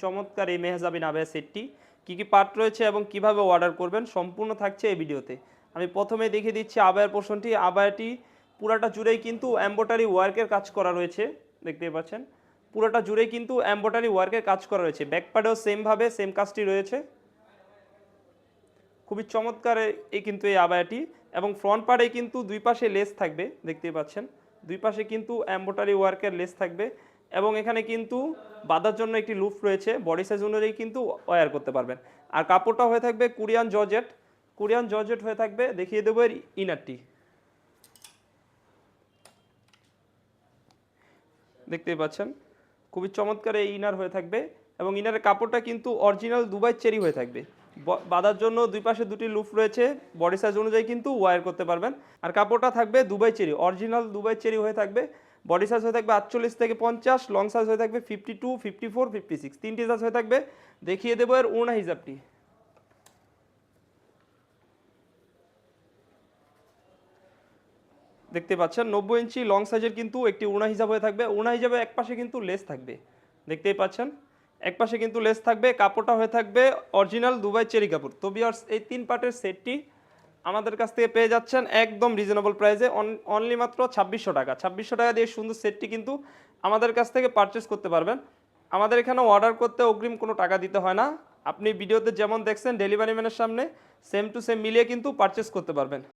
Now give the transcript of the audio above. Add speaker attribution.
Speaker 1: চমৎকার এই মেহজাবিন আবায়া সেটটি কী কী পার্ট রয়েছে এবং কিভাবে অর্ডার করবেন সম্পূর্ণ থাকছে এই ভিডিওতে। আমি প্রথমে দেখিয়ে দিচ্ছি আবায়ার পোর্শনটি। আবায়াটি পুরাটা জুড়েই কিন্তু এমব্রয়ডারি ওয়ার্কের কাজ করা রয়েছে, দেখতেই পাচ্ছেন। পুরোটা জুড়েই কিন্তু এমব্রয়ডারি ওয়ার্কের কাজ করা রয়েছে। ব্যাক পার্টেও সেমভাবে সেম কাজটি রয়েছে। খুবই চমৎকার এই কিন্তু এই আবায়াটি, এবং ফ্রন্ট পার্টে কিন্তু দুই পাশে লেস থাকবে, দেখতেই পাচ্ছেন। দুই পাশে কিন্তু এমব্রয়ডারি ওয়ার্কের লেস থাকবে, এবং এখানে কিন্তু বাঁধার জন্য একটি লুপ রয়েছে। বডি সাইজ অনুযায়ী কিন্তু ওয়্যার করতে পারবেন। আর কাপড়টা হয়ে থাকবে কোরিয়ান জর্জেট। কোরিয়ান জর্জেট হয়ে থাকবে। দেখিয়ে দেবো এর ইনারটি, দেখতেই পাচ্ছেন। খুবই চমৎকার এই ইনার হয়ে থাকবে, এবং ইনারের কাপড়টা কিন্তু অরিজিনাল দুবাই চেরি হয়ে থাকবে। বাঁধার জন্য দুই পাশে দুটি লুপ রয়েছে, বডি সাইজ অনুযায়ী কিন্তু ওয়্যার করতে পারবেন। আর কাপড়টা থাকবে Dubai cherry, original Dubai cherry হয়ে থাকবে। বডি সাইজ হয়ে থাকবে 48 থেকে 50, লং সাইজ হয়ে থাকবে 52, 54, 56, তিনটি সাইজ হয়ে থাকবে। দেখিয়ে দেবো এর ওড়না হিসাবটি। দেখতে পাচ্ছেন 90 ইঞ্চি লং সাইজের কিন্তু একটি ওড়না হিসাব হয়ে থাকবে। ওড়না হিসাবে এক পাশে কিন্তু লেস থাকবে, দেখতেই পাচ্ছেন। এক পাশে কিন্তু লেস থাকবে। কাপড়টা হয়ে থাকবে অরিজিনাল দুবাই চেরি কাপড়। তো ভিউয়ার্স, এই তিন পার্টের সেটটি আমাদের কাছ থেকে পেয়ে যাচ্ছেন একদম রিজনেবল প্রাইসে, অনলি মাত্র 2600 টাকা। 2600 টাকা দিয়ে সুন্দর সেটটি কিন্তু আমাদের কাছ থেকে পারচেস করতে পারবেন। আমাদের এখানে অর্ডার করতে অগ্রিম কোনো টাকা দিতে হয় না। আপনি ভিডিওতে যেমন দেখছেন ডেলিভারি ম্যানের সামনে সেম টু সেম মিলিয়ে কিন্তু পারচেস করতে পারবেন।